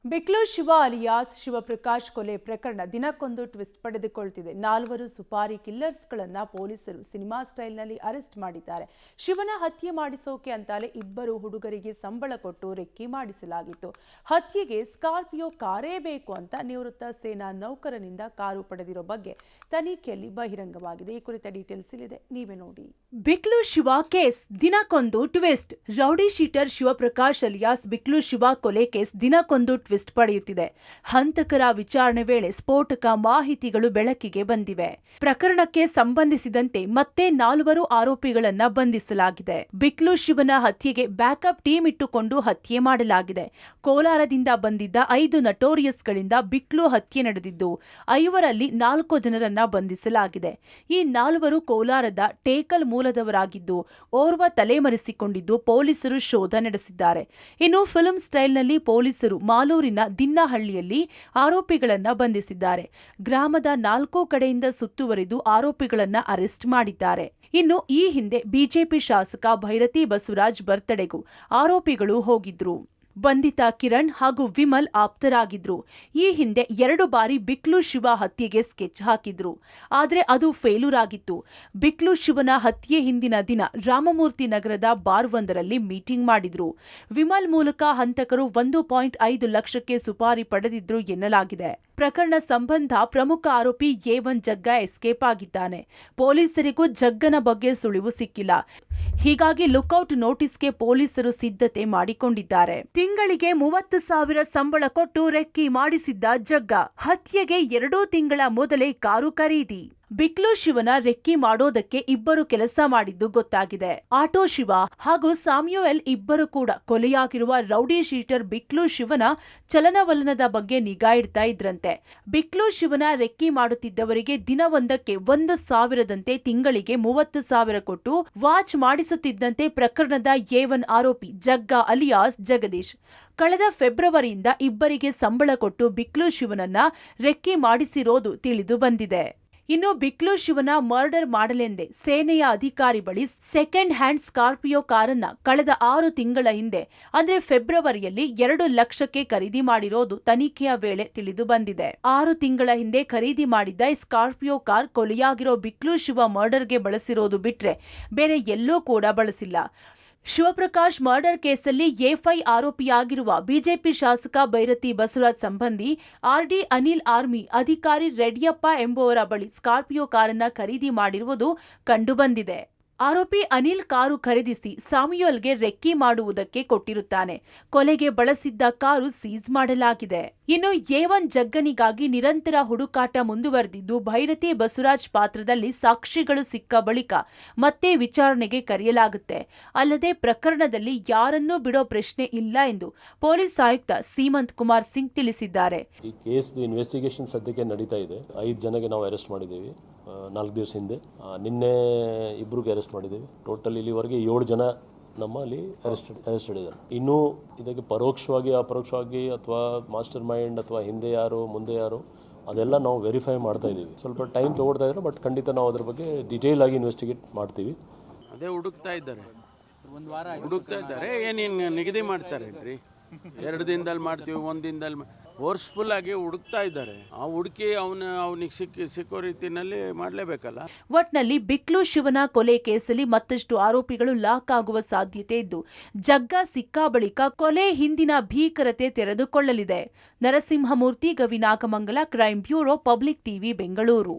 ಬಿಕ್ಲು Shiva alias Shivaprakash ಕೊಲೆ ಪ್ರಕರಣ ದಿನಕ್ಕೊಂದು ಟ್ವಿಸ್ಟ್ ಪಡೆದುಕೊಳ್ಳುತ್ತಿದೆ. 4 ಸುಪಾರಿ ಕಿಲ್ಲರ್ಸ್ಗಳನ್ನು ಪೊಲೀಸರು ಸಿನಿಮಾ ಸ್ಟೈಲ್ನಲ್ಲಿ ಅರೆಸ್ಟ್ ಮಾಡಿದ್ದಾರೆ. ಶಿವನ ಹತ್ಯೆ ಮಾಡಿಸೋಕೆ ಅಂತಾಲೆ 2 ಹುಡುಗರಿಗೆ ಸಂಬಳ ಕೊಟ್ಟು ರೆಕ್ಕಿ ಮಾಡಿಸಲಾಗಿತ್ತು. ಹತ್ಯೆಗೆ ಸ್ಕಾರ್ಪಿಯೋ ಕಾರೇ ಬೇಕು ಅಂತ ನಿವೃತ್ತ ಸೇನಾ ನೌಕರನಿಂದ ಕಾರು ಪಡೆದಿರೋ ಬಗ್ಗೆ ತನಿಖೆಯಲ್ಲಿ ಬಹಿರಂಗವಾಗಿದೆ. ಈ ಕುರಿತ ಡೀಟೇಲ್ಸ್ ಇಲ್ಲಿದೆ, ನೀವೇ ನೋಡಿ. ಬಿಕ್ಲು ಶಿವ ಕೇಸ್ ದಿನಕ್ಕೊಂದು twist. Rowdy sheeter Shivaprakash alias Biklu Shiva ಕೊಲೆ ಕೇಸ್ ದಿನಕ್ಕೊಂದು ಟ್ವಿಸ್ಟ್ ಪಡೆಯುತ್ತಿದೆ. ಹಂತಕರ ವಿಚಾರಣೆ ವೇಳೆ ಸ್ಫೋಟಕ ಮಾಹಿತಿಗಳು ಬೆಳಕಿಗೆ ಬಂದಿವೆ. ಪ್ರಕರಣಕ್ಕೆ ಸಂಬಂಧಿಸಿದಂತೆ ಮತ್ತೆ 4 ಆರೋಪಿಗಳನ್ನ ಬಂಧಿಸಲಾಗಿದೆ. ಬಿಕ್ಲು ಶಿವನ ಹತ್ಯೆಗೆ ಬ್ಯಾಕಪ್ ಟೀಮ್ ಇಟ್ಟುಕೊಂಡು ಹತ್ಯೆ ಮಾಡಲಾಗಿದೆ. ಕೋಲಾರದಿಂದ ಬಂದಿದ್ದ 5 ನಟೋರಿಯಸ್ಗಳಿಂದ ಬಿಕ್ಲು ಹತ್ಯೆ ನಡೆದಿದ್ದು 5ರಲ್ಲಿ 4 ಜನರನ್ನ ಬಂಧಿಸಲಾಗಿದೆ. ಈ 4 ಕೋಲಾರದ ಟೇಕಲ್ ಮೂಲದವರಾಗಿದ್ದು ಓರ್ವ ತಲೆಮರೆಸಿಕೊಂಡಿದ್ದು ಪೊಲೀಸರು ಶೋಧ ನಡೆಸಿದ್ದಾರೆ. ಇನ್ನು ಫಿಲ್ಮ್ ಸ್ಟೈಲ್ನಲ್ಲಿ ಪೊಲೀಸರು ಮಾಲೂರಿನ ದಿನ್ನಹಳ್ಳಿಯಲ್ಲಿ ಆರೋಪಿಗಳನ್ನ ಬಂಧಿಸಿದ್ದಾರೆ. ಗ್ರಾಮದ 4 ಕಡೆಯಿಂದ ಸುತ್ತುವರಿದು ಆರೋಪಿಗಳನ್ನ ಅರೆಸ್ಟ್ ಮಾಡಿದ್ದಾರೆ. ಇನ್ನು ಈ ಹಿಂದೆ ಬಿಜೆಪಿ ಶಾಸಕ ಭೈರತಿ ಬಸವರಾಜ್ ಬರ್ತ್ಡೇಗೂ ಆರೋಪಿಗಳು ಹೋಗಿದ್ರು. ಬಂಧಿತ ಕಿರಣ್ ಹಾಗೂ ವಿಮಲ್ ಆಪ್ತರಾಗಿದ್ರು. ಈ ಹಿಂದೆ 2 ಬಾರಿ ಬಿಕ್ಲು ಶಿವ ಹತ್ಯೆಗೆ ಸ್ಕೆಚ್ ಹಾಕಿದ್ರು. ಆದರೆ ಅದು ಫೇಲ್ಯೂರ್ ಆಗಿತ್ತು. ಬಿಕ್ಲು ಶಿವನ ಹತ್ಯೆ ಹಿಂದಿನ ದಿನ ರಾಮಮೂರ್ತಿ ನಗರದ ಬಾರ್ ಒಂದರಲ್ಲಿ ಮೀಟಿಂಗ್ ಮಾಡಿದ್ರು. ವಿಮಲ್ ಮೂಲಕ ಹಂತಕರು 1.5 ಲಕ್ಷಕ್ಕೆ ಸುಪಾರಿ ಪಡೆದಿದ್ರು ಎನ್ನಲಾಗಿದೆ. ಪ್ರಕರಣ ಸಂಬಂಧ ಪ್ರಮುಖ ಆರೋಪಿ A1 ಜಗ್ಗ ಎಸ್ಕೇಪ್ ಆಗಿದ್ದಾನೆ. ಪೊಲೀಸರಿಗೂ ಜಗ್ಗನ ಬಗ್ಗೆ ಸುಳಿವು ಸಿಕ್ಕಿಲ್ಲ. ಹೀಗಾಗಿ ಲುಕ್ಔಟ್ ನೋಟಿಸ್ಗೆ ಪೊಲೀಸರು ಸಿದ್ಧತೆ ಮಾಡಿಕೊಂಡಿದ್ದಾರೆ. ತಿಂಗಳಿಗೆ 30,000 ಸಂಬಳ ಕೊಟ್ಟು ರೆಕ್ಕಿ ಮಾಡಿಸಿದ್ದ ಜಗ್ಗ ಹತ್ಯೆಗೆ 2 ತಿಂಗಳ ಮೊದಲೇ ಕಾರು ಖರೀದಿ. ಬಿಕ್ಲು ಶಿವನ ರೆಕ್ಕಿ ಮಾಡೋದಕ್ಕೆ 2 ಕೆಲಸ ಮಾಡಿದ್ದು ಗೊತ್ತಾಗಿದೆ. ಆಟೋ ಶಿವ ಹಾಗೂ ಸಾಮ್ಯುಯಲ್ ಇಬ್ಬರು ಕೂಡ ಕೊಲೆಯಾಗಿರುವ ರೌಡಿ ಶೀಟರ್ ಬಿಕ್ಲು ಶಿವನ ಚಲನವಲನದ ಬಗ್ಗೆ ನಿಗಾ ಇಡ್ತಾ ಇದ್ರಂತೆ. ಬಿಕ್ಲು ಶಿವನ ರೆಕ್ಕಿ ಮಾಡುತ್ತಿದ್ದವರಿಗೆ ದಿನವೊಂದಕ್ಕೆ 1,000ದಂತೆ ತಿಂಗಳಿಗೆ 30,000 ಕೊಟ್ಟು ವಾಚ್ ಮಾಡಿಸುತ್ತಿದ್ದಂತೆ ಪ್ರಕರಣದ A1 ಆರೋಪಿ ಜಗ್ಗ ಅಲಿಯಾಸ್ ಜಗದೀಶ್ ಕಳೆದ ಫೆಬ್ರವರಿಯಿಂದ ಇಬ್ಬರಿಗೆ ಸಂಬಳ ಕೊಟ್ಟು ಬಿಕ್ಲು ಶಿವನನ್ನ ರೆಕ್ಕಿ ಮಾಡಿಸಿರೋದು ತಿಳಿದು ಬಂದಿದೆ. ಇನ್ನು ಬಿಕ್ಲು ಶಿವನ ಮರ್ಡರ್ ಮಾಡಲೆಂದೇ ಸೇನೆಯ ಅಧಿಕಾರಿ ಬಳಿ ಸೆಕೆಂಡ್ ಹ್ಯಾಂಡ್ ಸ್ಕಾರ್ಪಿಯೋ ಕಾರನ್ನ ಕಳೆದ 6 ತಿಂಗಳ ಹಿಂದೆ ಅಂದ್ರೆ ಫೆಬ್ರವರಿಯಲ್ಲಿ 2 ಲಕ್ಷಕ್ಕೆ ಖರೀದಿ ಮಾಡಿರೋದು ತನಿಖೆಯ ವೇಳೆ ತಿಳಿದು ಬಂದಿದೆ. 6 ತಿಂಗಳ ಹಿಂದೆ ಖರೀದಿ ಮಾಡಿದ್ದ ಈ ಸ್ಕಾರ್ಪಿಯೋ ಕಾರ್ ಕೊಲೆಯಾಗಿರೋ ಬಿಕ್ಲು ಶಿವ ಮರ್ಡರ್ಗೆ ಬಳಸಿರೋದು ಬಿಟ್ರೆ ಬೇರೆ ಎಲ್ಲೂ ಕೂಡ ಬಳಸಿಲ್ಲ. ಶಿವಪ್ರಕಾಶ್ ಮರ್ಡರ್ ಕೇಸಲ್ಲಿ A5 ಆರೋಪಿಯಾಗಿರುವ ಬಿಜೆಪಿ ಶಾಸಕ ಭೈರತಿ ಬಸವರಾಜ್ ಸಂಬಂಧಿ RD ಅನಿಲ್ ಆರ್ಮಿ ಅಧಿಕಾರಿ ರೆಡ್ಡಿಯಪ್ಪ ಎಂಬುವರ ಬಳಿ ಸ್ಕಾರ್ಪಿಯೋ ಕಾರನ್ನ ಖರೀದಿ ಮಾಡಿರುವುದು ಕಂಡುಬಂದಿದೆ. ಆರೋಪಿ ಅನಿಲ್ ಕಾರು ಖರೀದಿಸಿ ಸಾಮ್ಯುಯಲ್ಗೆ ರೆಕ್ಕಿ ಮಾಡುವುದಕ್ಕೆ ಕೊಟ್ಟಿರುತ್ತಾನೆ. ಕೊಲೆಗೆ ಬಳಸಿದ್ದ ಕಾರು ಸೀಸ್ ಮಾಡಲಾಗಿದೆ. ಇನ್ನು A1 ಜಗ್ಗನಿಗಾಗಿ ನಿರಂತರ ಹುಡುಕಾಟ ಮುಂದುವರೆದಿದ್ದು ಭೈರತಿ ಬಸವರಾಜ್ ಪಾತ್ರದಲ್ಲಿ ಸಾಕ್ಷಿಗಳು ಸಿಕ್ಕ ಬಳಿಕ ಮತ್ತೆ ವಿಚಾರಣೆಗೆ ಕರೆಯಲಾಗುತ್ತೆ. ಅಲ್ಲದೆ ಪ್ರಕರಣದಲ್ಲಿ ಯಾರನ್ನೂ ಬಿಡೋ ಪ್ರಶ್ನೆ ಇಲ್ಲ ಎಂದು ಪೊಲೀಸ್ ಆಯುಕ್ತ ಸೀಮಂತ್ ಕುಮಾರ್ ಸಿಂಗ್ ತಿಳಿಸಿದ್ದಾರೆ. ಈ ಕೇಸ್ದು ಇನ್ವೆಸ್ಟಿಗೇಷನ್ ಸದ್ಯಕ್ಕೆ ನಡೀತಾ ಇದೆ. 5 ಜನಕ್ಕೆ ನಾವು ಅರೆಸ್ಟ್ ಮಾಡಿದ್ದೀವಿ 4 ದಿವಸ ಹಿಂದೆ. ನಿನ್ನೆ 2ಗೆ ಅರೆಸ್ಟ್ ಮಾಡಿದ್ದೀವಿ. ಟೋಟಲ್ ಇಲ್ಲಿವರೆಗೆ 7 ಜನ ನಮ್ಮಲ್ಲಿ ಅರೆಸ್ಟೆಡ್ ಇದ್ದಾರೆ. ಇನ್ನೂ ಇದಕ್ಕೆ ಪರೋಕ್ಷವಾಗಿ ಅಪರೋಕ್ಷವಾಗಿ ಅಥವಾ ಮಾಸ್ಟರ್ ಮೈಂಡ್ ಅಥವಾ ಹಿಂದೆ ಯಾರು ಮುಂದೆ ಯಾರು ಅದೆಲ್ಲ ನಾವು ವೆರಿಫೈ ಮಾಡ್ತಾ ಇದ್ದೀವಿ. ಸ್ವಲ್ಪ ಟೈಮ್ ತೊಗೊಳ್ತಾ ಇದ್ದಾರೆ, ಬಟ್ ಖಂಡಿತ ನಾವು ಅದ್ರ ಬಗ್ಗೆ ಡೀಟೇಲ್ ಆಗಿ ಇನ್ವೆಸ್ಟಿಗೇಟ್ ಮಾಡ್ತೀವಿ. ಅದೇ ಹುಡುಕ್ತಾ ಇದ್ದಾರೆ, ಹುಡುಕ್ತಾ ಇದ್ದಾರೆ. ಏನೇನು ನಿಗದಿ ಮಾಡ್ತಾರೆ ರೀ, 2 ದಿನದಲ್ಲಿ ಮಾಡ್ತೀವಿ, 1 ದಿನದಲ್ಲಿ ಫೋರ್ಸ್ಫುಲ್ ಆಗಿ ಹುಡುಕ್ತಾ ಇದ್ದಾರೆ. ಆ ಹುಡುಕಿ ಅವನಿಗೆ ಸಿಕ್ಕೋ ರೀತಿಯಲ್ಲಿ ಮಾಡಲೇಬೇಕಲ್ಲ. ಒಟ್ನಲ್ಲಿ ಬಿಕ್ಲು ಶಿವನ ಕೊಲೆ ಕೇಸಲ್ಲಿ ಮತ್ತಷ್ಟು ಆರೋಪಿಗಳು ಲಾಕ್ ಆಗುವ ಸಾಧ್ಯತೆ ಇದ್ದು ಜಗ್ಗ ಸಿಕ್ಕಾ ಬಳಿಕ ಕೊಲೆ ಹಿಂದಿನ ಭೀಕರತೆ ತೆರೆದುಕೊಳ್ಳಲಿದೆ. Narasimhamurthy, Gavi Nagamangala, crime bureau, Public TV, Bengaluru.